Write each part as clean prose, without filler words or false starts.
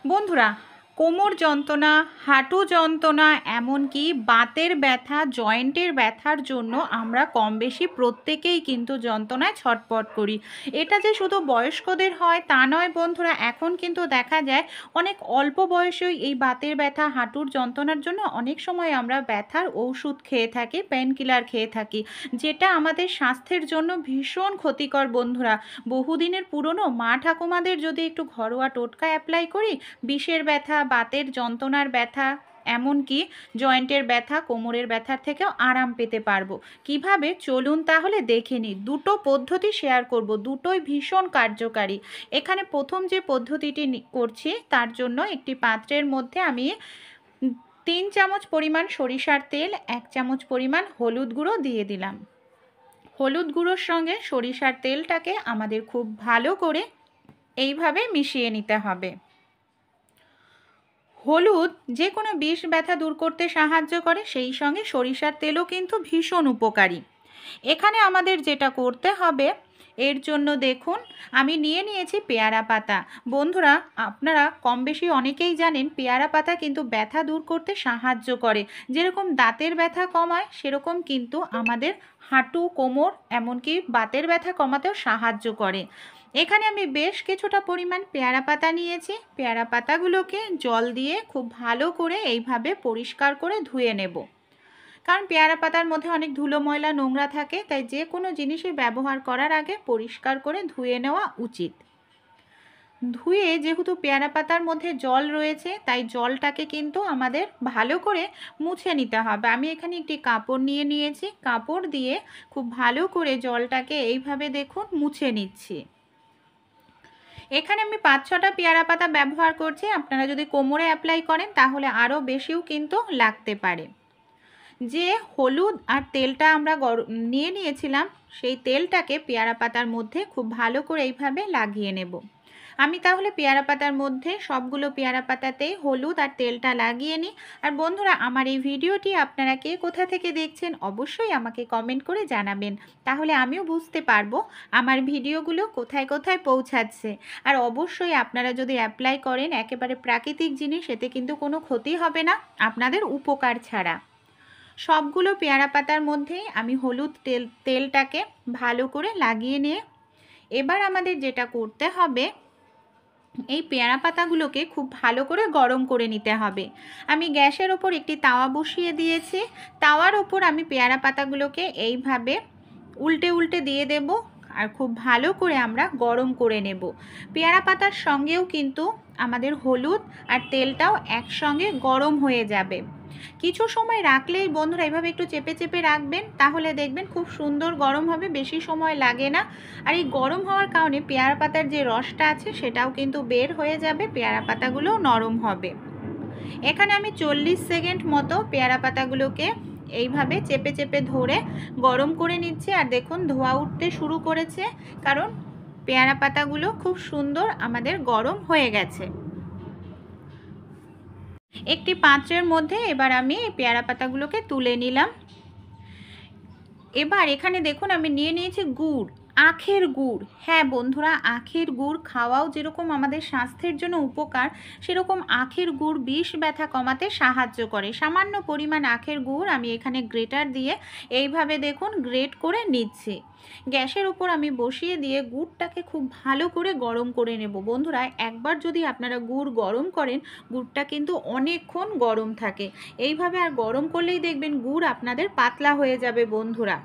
বন্ধুরা, কোমর যন্ত্রণা, হাঁটু যন্ত্রণা, এমনকি বাতের ব্যথা, জয়েন্টের ব্যথার জন্য আমরা কম বেশি প্রত্যেকেই কিন্তু যন্ত্রণায় ছটপট করি। এটা যে শুধু বয়স্কদের হয় তা নয় বন্ধুরা, এখন কিন্তু দেখা যায় অনেক অল্প বয়সেই এই বাতের ব্যথা, হাঁটুর যন্ত্রণার জন্য অনেক সময় আমরা ব্যথার ওষুধ খেয়ে থাকি, পেন কিলার খেয়ে থাকি, যেটা আমাদের স্বাস্থ্যের জন্য ভীষণ ক্ষতিকর বন্ধুরা। বহুদিনের পুরনো মা ঠাকুমাদের যদি একটু ঘরোয়া টোটকা অ্যাপ্লাই করি, বিষের ব্যথা, বাতের যন্ত্রণার ব্যথা, এমনকি জয়েন্টের ব্যথা, কোমরের ব্যথার থেকেও আরাম পেতে পারবো। কিভাবে, চলুন তাহলে দেখে নিই। দুটো পদ্ধতি শেয়ার করব, দুটোই ভীষণ কার্যকারী। এখানে প্রথম যে পদ্ধতিটি করছি তার জন্য একটি পাত্রের মধ্যে আমি 3 চামচ পরিমাণ সরিষার তেল, 1 চামচ পরিমাণ হলুদ গুঁড়ো দিয়ে দিলাম। হলুদ গুঁড়োর সঙ্গে সরিষার তেলটাকে আমাদের খুব ভালো করে এইভাবে মিশিয়ে নিতে হবে। হলুদ যে কোনো বিষ ব্যথা দূর করতে সাহায্য করে, সেই সঙ্গে সরিষার তেলও কিন্তু ভীষণ উপকারী। এখানে আমাদের যেটা করতে হবে, এর জন্য দেখুন আমি নিয়ে নিয়েছি পেয়ারা পাতা। বন্ধুরা, আপনারা কম বেশি অনেকেই জানেন পেয়ারা পাতা কিন্তু ব্যথা দূর করতে সাহায্য করে। যেরকম দাঁতের ব্যথা কমায়, সেরকম কিন্তু আমাদের হাঁটু, কোমর, এমনকি বাতের ব্যথা কমাতেও সাহায্য করে। এখানে আমি বেশ কিছুটা পরিমাণ পেয়ারা পাতা নিয়েছি। পেয়ারা পাতাগুলোকে জল দিয়ে খুব ভালো করে এইভাবে পরিষ্কার করে ধুয়ে নেব। কারণ পেয়ারা পাতার মধ্যে অনেক ধুলো, ময়লা, নোংরা থাকে, তাই যে কোনো জিনিসই ব্যবহার করার আগে পরিষ্কার করে ধুয়ে নেওয়া উচিত। ধুয়ে, যেহেতু পেয়ারা পাতার মধ্যে জল রয়েছে, তাই জলটাকে কিন্তু আমাদের ভালো করে মুছে নিতে হবে। আমি এখানে একটি কাপড় নিয়ে নিয়েছি, কাপড় দিয়ে খুব ভালো করে জলটাকে এইভাবে দেখুন মুছে নিচ্ছি। এখানে আমি 5-6টা পেয়ারা পাতা ব্যবহার করছি। আপনারা যদি কোমরে অ্যাপ্লাই করেন তাহলে আরও বেশিও কিন্তু লাগতে পারে। যে হলুদ আর তেলটা আমরা নিয়ে নিয়েছিলাম, সেই তেলটাকে পেয়ারা পাতার মধ্যে খুব ভালো করে এইভাবে লাগিয়ে নেব। আমি তাহলে পেয়ারা পাতার মধ্যে সবগুলো পেয়ারা পাতাতেই হলুদ আর তেলটা লাগিয়ে নিই। আর বন্ধুরা, আমার এই ভিডিওটি আপনারা কে কোথা থেকে দেখছেন অবশ্যই আমাকে কমেন্ট করে জানাবেন, তাহলে আমিও বুঝতে পারবো আমার ভিডিওগুলো কোথায় কোথায় পৌঁছাচ্ছে। আর অবশ্যই আপনারা যদি অ্যাপ্লাই করেন একেবারে প্রাকৃতিক জিনিস, এতে কিন্তু কোনো ক্ষতি হবে না, আপনাদের উপকার ছাড়া। সবগুলো পেয়ারা পাতার মধ্যেই আমি হলুদ তেলটাকে ভালো করে লাগিয়ে নিয়ে এবার আমাদের যেটা করতে হবে, এই পেয়ারা পাতাগুলোকে খুব ভালো করে গরম করে নিতে হবে। আমি গ্যাসের ওপর একটি তাওয়া বসিয়ে দিয়েছি। তাওয়ার ওপর আমি পেয়ারা পাতাগুলোকে এইভাবে উল্টে উল্টে দিয়ে দেব আর খুব ভালো করে আমরা গরম করে নেব। পেয়ারা পাতার সঙ্গেও কিন্তু আমাদের হলুদ আর তেলটাও একসঙ্গে গরম হয়ে যাবে। কিছু সময় রাখলেই বন্ধুরা, এইভাবে একটু চেপে চেপে রাখবেন, তাহলে দেখবেন খুব সুন্দর গরম হবে, বেশি সময় লাগে না। আর এই গরম হওয়ার কারণে পেয়ারা পাতার যে রসটা আছে সেটাও কিন্তু বের হয়ে যাবে, পেয়ারা পাতাগুলোও নরম হবে। এখানে আমি 40 সেকেন্ড মতো পেয়ারা পাতাগুলোকে এইভাবে চেপে চেপে ধরে গরম করে নিচ্ছি। আর দেখুন ধোঁয়া উঠতে শুরু করেছে, কারণ পেয়ারা পাতাগুলো খুব সুন্দর আমাদের গরম হয়ে গেছে। একটি পাত্রের মধ্যে এবার আমি এই পেয়ারা পাতাগুলোকে তুলে নিলাম। এবার এখানে দেখুন আমি নিয়ে নিয়েছি গুড়, আখের গুড়। হ্যাঁ বন্ধুরা, আখের গুড় খাওয়াও যেরকম আমাদের স্বাস্থ্যের জন্য উপকার, সেরকম আখের গুড় বিষ ব্যথা কমাতে সাহায্য করে। সামান্য পরিমাণ আখের গুড় আমি এখানে গ্রেটার দিয়ে এইভাবে দেখুন গ্রেট করে নিচ্ছি। গ্যাসের উপর আমি বসিয়ে দিয়ে গুড়টাকে খুব ভালো করে গরম করে নেব। বন্ধুরা, একবার যদি আপনারা গুড় গরম করেন, গুড়টা কিন্তু অনেকক্ষণ গরম থাকে। এইভাবে আর গরম করলেই দেখবেন গুড় আপনাদের পাতলা হয়ে যাবে বন্ধুরা।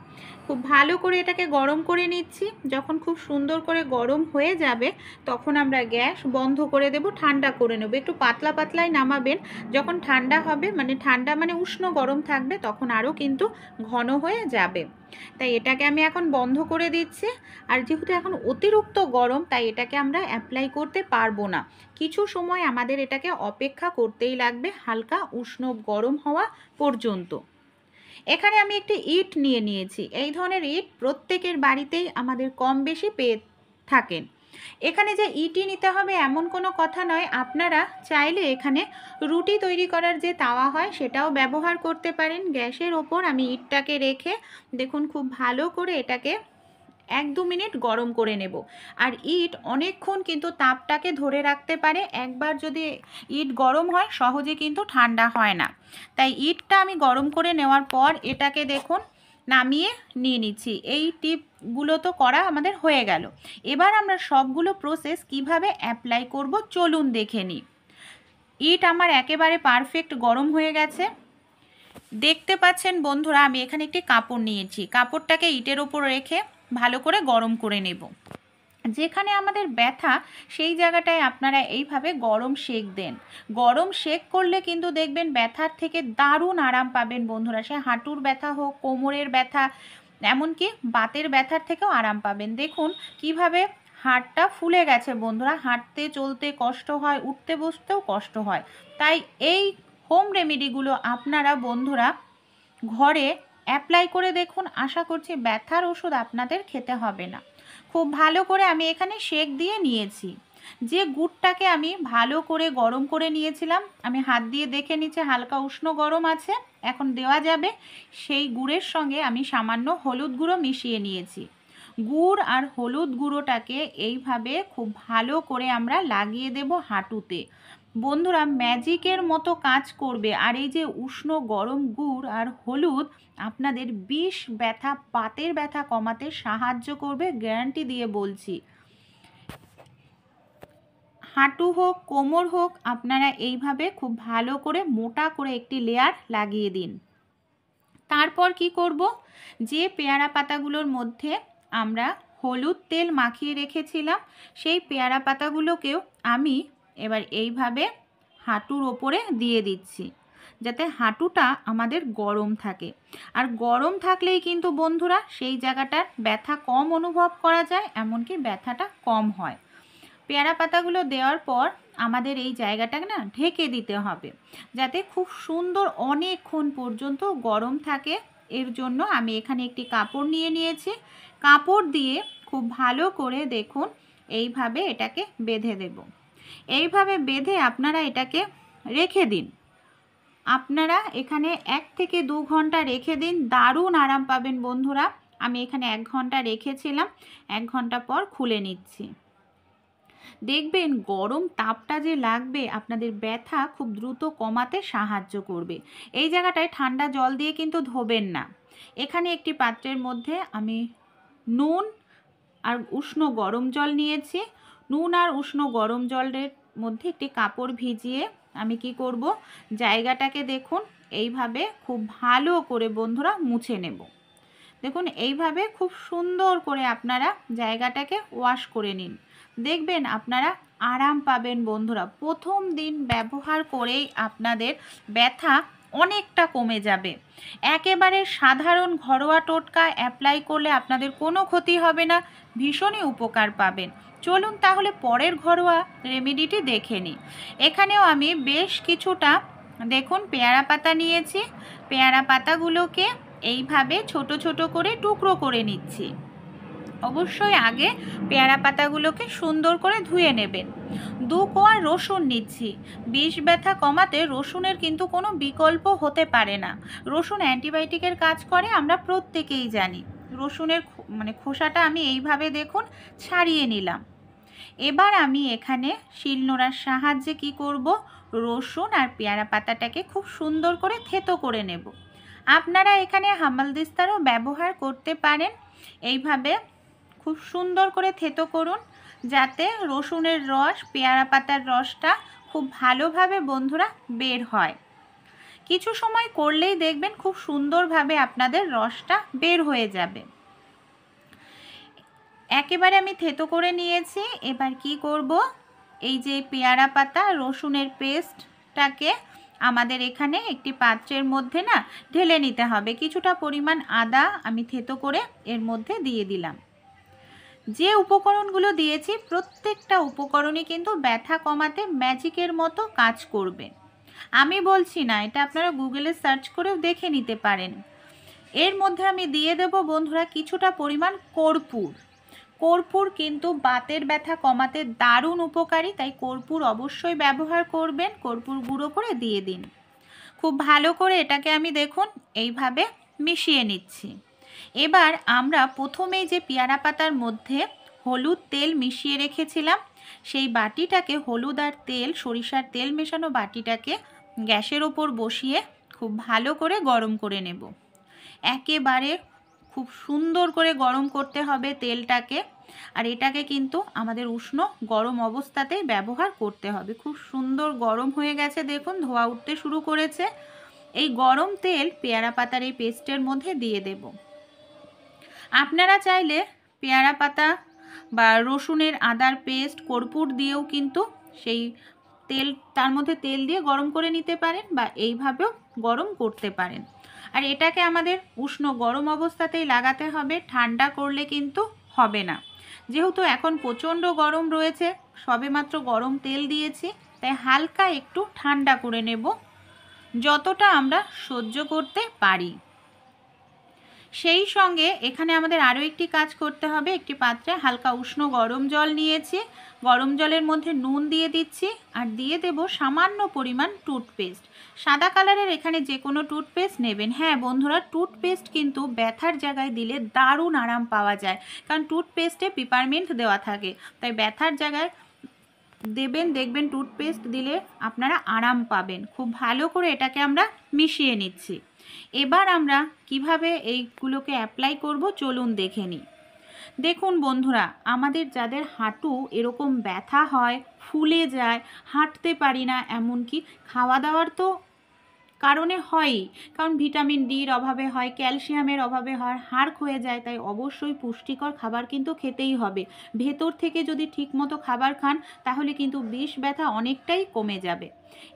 খুব ভালো করে এটাকে গরম করে নিচ্ছি। যখন খুব সুন্দর করে গরম হয়ে যাবে, তখন আমরা গ্যাস বন্ধ করে দেব, ঠান্ডা করে নেব। একটু পাতলা পাতলাই নামাবেন। যখন ঠান্ডা হবে, মানে ঠান্ডা মানে উষ্ণ গরম থাকবে, তখন আরও কিন্তু ঘন হয়ে যাবে। তাই এটাকে আমি এখন বন্ধ করে দিচ্ছি। আর যেহেতু এখন অতিরিক্ত গরম, তাই এটাকে আমরা অ্যাপ্লাই করতে পারবো না। কিছু সময় আমাদের এটাকে অপেক্ষা করতেই লাগবে, হালকা উষ্ণ গরম হওয়া পর্যন্ত। এখানে আমি একটি ইট নিয়ে নিয়েছি। এই ধরনের ইট প্রত্যেকের বাড়িতেই আমাদের কম বেশি পেয়ে থাকেন। এখানে যে ইটই নিতে হবে এমন কোনো কথা নয়, আপনারা চাইলে এখানে রুটি তৈরি করার যে তাওয়া হয় সেটাও ব্যবহার করতে পারেন। গ্যাসের ওপর আমি ইটটাকে রেখে দেখুন খুব ভালো করে এটাকে 1-2 মিনিট গরম করে নেব। আর ইট অনেকক্ষণ কিন্তু তাপটাকে ধরে রাখতে পারে, একবার যদি ইট গরম হয় সহজে কিন্তু ঠান্ডা হয় না। তাই ইটটা আমি গরম করে নেওয়ার পর এটাকে দেখুন নামিয়ে নিয়ে নিচ্ছি। এই টিপগুলো তো করা আমাদের হয়ে গেল। এবার আমরা সবগুলো প্রসেস কিভাবে অ্যাপ্লাই করব চলুন দেখে নিই। ইট আমার একেবারে পারফেক্ট গরম হয়ে গেছে। দেখতে পাচ্ছেন বন্ধুরা, আমি এখানে একটি কাপড় নিয়েছি, কাপড়টাকে ইটের ওপর রেখে ভালো করে গরম করে নেব। যেখানে আমাদের ব্যথা সেই জায়গাটায় আপনারা এইভাবে গরম সেঁক দেন। গরম সেঁক করলে কিন্তু দেখবেন ব্যথার থেকে দারুণ আরাম পাবেন বন্ধুরা। সে হাঁটুর ব্যথা হোক, কোমরের ব্যথা, এমনকি বাতের ব্যথার থেকেও আরাম পাবেন। দেখুন কিভাবে হাড়টা ফুলে গেছে বন্ধুরা, হাঁটতে চলতে কষ্ট হয়, উঠতে বসতেও কষ্ট হয়। তাই এই হোম রেমেডিগুলো আপনারা বন্ধুরা ঘরে অ্যাপ্লাই করে দেখুন, আশা করছি ব্যথার ওষুধ আপনাদের খেতে হবে না। খুব ভালো করে আমি এখানে সেঁক দিয়ে নিয়েছি। যে গুড়টাকে আমি ভালো করে গরম করে নিয়েছিলাম, আমি হাত দিয়ে দেখে নিচ্ছি হালকা উষ্ণ গরম আছে, এখন দেওয়া যাবে। সেই গুড়ের সঙ্গে আমি সামান্য হলুদ গুঁড়ো মিশিয়ে নিয়েছি। গুড় আর হলুদ গুঁড়োটাকে এইভাবে খুব ভালো করে আমরা লাগিয়ে দেব হাঁটুতে। বন্ধুরা ম্যাজিকের মতো কাজ করবে। আর এই যে উষ্ণ গরম গুড় আর হলুদ আপনাদের বিষ ব্যথা, বাতের ব্যথা কমাতে সাহায্য করবে, গ্যারান্টি দিয়ে বলছি। হাঁটু হোক, কোমর হোক, আপনারা এইভাবে খুব ভালো করে মোটা করে একটি লেয়ার লাগিয়ে দিন। তারপর কি করব, যে পেয়ারা পাতাগুলোর মধ্যে আমরা হলুদ তেল মাখিয়ে রেখেছিলাম সেই পেয়ারা পাতাগুলোকেও আমি এবার এইভাবে হাঁটুর ওপরে দিয়ে দিচ্ছি, যাতে হাঁটুটা আমাদের গরম থাকে। আর গরম থাকলেই কিন্তু বন্ধুরা সেই জায়গাটার ব্যথা কম অনুভব করা যায়, এমনকি ব্যথাটা কম হয়। পেয়ারা পাতাগুলো দেওয়ার পর আমাদের এই জায়গাটাকে না ঢেকে দিতে হবে, যাতে খুব সুন্দর অনেকক্ষণ পর্যন্ত গরম থাকে। এর জন্য আমি এখানে একটি কাপড় নিয়ে নিয়েছি, কাপড় দিয়ে খুব ভালো করে দেখুন এইভাবে এটাকে বেঁধে দেব। এইভাবে বেঁধে আপনারা এটাকে রেখে দিন। আপনারা এখানে 1 থেকে 2 ঘন্টা রেখে দিন, দারুণ আরাম পাবেন বন্ধুরা। আমি এখানে 1 ঘন্টা রেখেছিলাম, 1 ঘন্টা পর খুলে নিচ্ছি। দেখবেন গরম তাপটা যে লাগবে আপনাদের ব্যথা খুব দ্রুত কমাতে সাহায্য করবে। এই জায়গাটায় ঠান্ডা জল দিয়ে কিন্তু ধোবেন না। এখানে একটি পাত্রের মধ্যে আমি নুন আর উষ্ণ গরম জল নিয়েছি। নুন আর উষ্ণ গরম জলের মধ্যে একটি কাপড় ভিজিয়ে আমি কি করব, জায়গাটাকে দেখুন এইভাবে খুব ভালো করে বন্ধুরা মুছে নেব। দেখুন এইভাবে খুব সুন্দর করে আপনারা জায়গাটাকে ওয়াশ করে নিন, দেখবেন আপনারা আরাম পাবেন বন্ধুরা। প্রথম দিন ব্যবহার করেই আপনাদের ব্যথা অনেকটা কমে যাবে। একেবারে সাধারণ ঘরোয়া টোটকা অ্যাপ্লাই করলে আপনাদের কোনো ক্ষতি হবে না, ভীষণই উপকার পাবেন। চলুন তাহলে পরের ঘরোয়া রেমেডিটি দেখে নিই। এখানেও আমি বেশ কিছুটা দেখুন পেয়ারা পাতা নিয়েছি, পেয়ারা পাতাগুলোকে এইভাবে ছোট ছোট করে টুকরো করে নিচ্ছি। অবশ্যই আগে পেয়ারা পাতাগুলোকে সুন্দর করে ধুয়ে নেবেন। 2 কোয়া রসুন নিচ্ছি। বিষ ব্যথা কমাতে রসুনের কিন্তু কোনো বিকল্প হতে পারে না। রসুন অ্যান্টিবায়োটিকের কাজ করে, আমরা প্রত্যেকেই জানি। রসুনের খোসাটা আমি এইভাবে দেখুন ছাড়িয়ে নিলাম। এবার আমি এখানে শিলনোড়ার সাহায্যে কি করব, রসুন আর পেয়ারা পাতাটাকে খুব সুন্দর করে থেতো করে নেব। আপনারা এখানে হামালদিস্তারও ব্যবহার করতে পারেন। এইভাবে খুব সুন্দর করে থেতো করুন, যাতে রসুনের রস, পেয়ারা পাতার রসটা খুব ভালোভাবে বন্ধুরা বের হয়। কিছু সময় করলেই দেখবেন খুব সুন্দরভাবে আপনাদের রসটা বের হয়ে যাবে। একেবারে আমি থেতো করে নিয়েছি। এবার কি করব, এই যে পেয়ারা পাতা রসুনের পেস্টটাকে আমাদের এখানে একটি পাত্রের মধ্যে না ঢেলে নিতে হবে। কিছুটা পরিমাণ আদা আমি থেতো করে এর মধ্যে দিয়ে দিলাম। যে উপকরণগুলো দিয়েছি প্রত্যেকটা উপকরণই কিন্তু ব্যথা কমাতে ম্যাজিকের মতো কাজ করবে। আমি বলছি না, এটা আপনারা গুগলে সার্চ করেও দেখে নিতে পারেন। এর মধ্যে আমি দিয়ে দেব বন্ধুরা কিছুটা পরিমাণ কর্পূর। কর্পূর কিন্তু বাতের ব্যথা কমাতে দারুণ উপকারী, তাই কর্পূর অবশ্যই ব্যবহার করবেন। কর্পূর গুঁড়ো করে দিয়ে দিন। খুব ভালো করে এটাকে আমি দেখুন এইভাবে মিশিয়ে নিচ্ছি। এবার আমরা প্রথমেই যে পেয়ারা পাতার মধ্যে হলুদ তেল মিশিয়ে রেখেছিলাম সেই বাটিটাকে, হলুদ আর তেল, সরিষার তেল মেশানো বাটিটাকে গ্যাসের ওপর বসিয়ে খুব ভালো করে গরম করে নেব। একেবারে খুব সুন্দর করে গরম করতে হবে তেলটাকে। আর এটাকে কিন্তু আমাদের উষ্ণ গরম অবস্থাতেই ব্যবহার করতে হবে। খুব সুন্দর গরম হয়ে গেছে, দেখুন ধোঁয়া উঠতে শুরু করেছে। এই গরম তেল পেয়ারা পাতার এই পেস্টের মধ্যে দিয়ে দেব। আপনারা চাইলে পেয়ারা পাতা বা রসুনের আদার পেস্ট, কর্পূর দিয়েও কিন্তু সেই তেল, তার মধ্যে তেল দিয়ে গরম করে নিতে পারেন বা এইভাবেও গরম করতে পারেন। আর এটাকে আমাদের উষ্ণ গরম অবস্থাতেই লাগাতে হবে, ঠান্ডা করলে কিন্তু হবে না। যেহেতু এখন প্রচণ্ড গরম রয়েছে, সবেমাত্র গরম তেল দিয়েছি, তাই হালকা একটু ঠান্ডা করে নেব, যতটা আমরা সহ্য করতে পারি। সেই সঙ্গে এখানে আমাদের আরও একটি কাজ করতে হবে। একটি পাত্রে হালকা উষ্ণ গরম জল নিয়েছি, গরম জলের মধ্যে নুন দিয়ে দিচ্ছি আর দিয়ে দেব সামান্য পরিমাণ টুথপেস্ট। সাদা কালারের এখানে যে কোনো টুথপেস্ট নেবেন। হ্যাঁ বন্ধুরা, টুথপেস্ট কিন্তু ব্যথার জায়গায় দিলে দারুণ আরাম পাওয়া যায়, কারণ টুথপেস্টে পিপারমেন্ট দেওয়া থাকে, তাই ব্যথার জায়গায় দেবেন, দেখবেন টুথপেস্ট দিলে আপনারা আরাম পাবেন। খুব ভালো করে এটাকে আমরা মিশিয়ে নিচ্ছি। এবার আমরা কিভাবে এইগুলোকে অ্যাপ্লাই করব চলুন দেখে নিই। দেখুন বন্ধুরা, আমাদের যাদের হাঁটু এরকম ব্যথা হয়, ফুলে যায়, হাঁটতে পারি না, এমনকি খাওয়া দাওয়ার তো কারণে হয়ই, কারণ ভিটামিন ডির অভাবে হয়, ক্যালসিয়ামের অভাবে হয়, হাড় ক্ষয়ে যায়, তাই অবশ্যই পুষ্টিকর খাবার কিন্তু খেতেই হবে। ভেতর থেকে যদি ঠিকমতো খাবার খান তাহলে কিন্তু বিষ ব্যথা অনেকটাই কমে যাবে।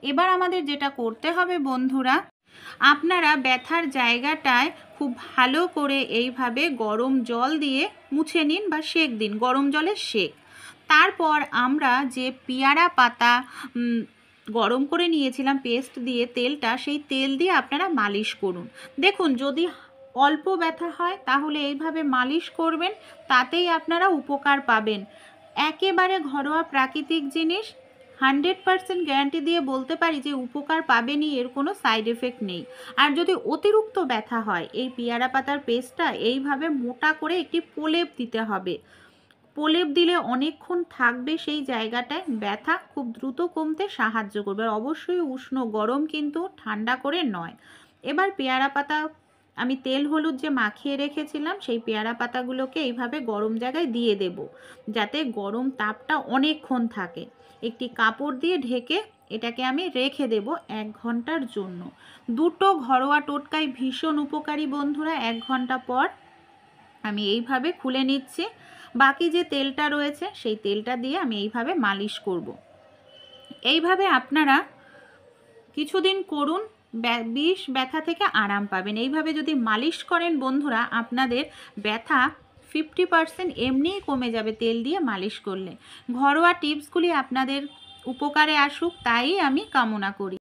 এবার আমাদের যেটা করতে হবে বন্ধুরা, আপনারা ব্যথার জায়গাটায় খুব ভালো করে এইভাবে গরম জল দিয়ে মুছে নিন বা সেঁক দিন, গরম জলের সেঁক। তারপর আমরা যে পেয়ারা পাতা গরম করে নিয়েছিলাম পেস্ট দিয়ে তেলটা, সেই তেল দিয়ে আপনারা মালিশ করুন। দেখুন, যদি অল্প ব্যথা হয় তাহলে এইভাবে মালিশ করবেন, তাতেই আপনারা উপকার পাবেন। একেবারে ঘরোয়া প্রাকৃতিক জিনিস, 100% গ্যারান্টি দিয়ে বলতে পারি যে উপকার পাবেনই, এর কোনো সাইড এফেক্ট নেই। আর যদি অতিরিক্ত ব্যথা হয়, এই পেয়ারা পাতার পেস্টটা এইভাবে মোটা করে একটি প্রলেপ দিতে হবে। প্রলেপ দিলে অনেকক্ষণ থাকবে সেই জায়গাটায়, ব্যথা খুব দ্রুত কমতে সাহায্য করবে। আর অবশ্যই উষ্ণ গরম, কিন্তু ঠান্ডা করে নয়। এবার পেয়ারা পাতা আমি তেল হলুদ যে মাখিয়ে রেখেছিলাম সেই পেয়ারা পাতাগুলোকে এইভাবে গরম জায়গায় দিয়ে দেব, যাতে গরম তাপটা অনেকক্ষণ থাকে। একটি কাপড় দিয়ে ঢেকে এটাকে আমি রেখে দেব 1 ঘন্টার জন্য। দুটো ঘরোয়া টোটকাই ভীষণ উপকারী বন্ধুরা। 1 ঘন্টা পর আমি এইভাবে খুলে নিচ্ছি, বাকি যে তেলটা রয়েছে সেই তেলটা দিয়ে আমি এইভাবে মালিশ করব। এইভাবে আপনারা কিছুদিন করুন, বিষ ব্যথা থেকে আরাম পাবেন। এইভাবে যদি মালিশ করেন বন্ধুরা, আপনাদের ব্যথা 50% এমনিই কমে যাবে তেল দিয়ে মালিশ করলে। ঘরোয়া টিপসগুলি আপনাদের উপকারে আসুক, তাই আমি কামনা করি।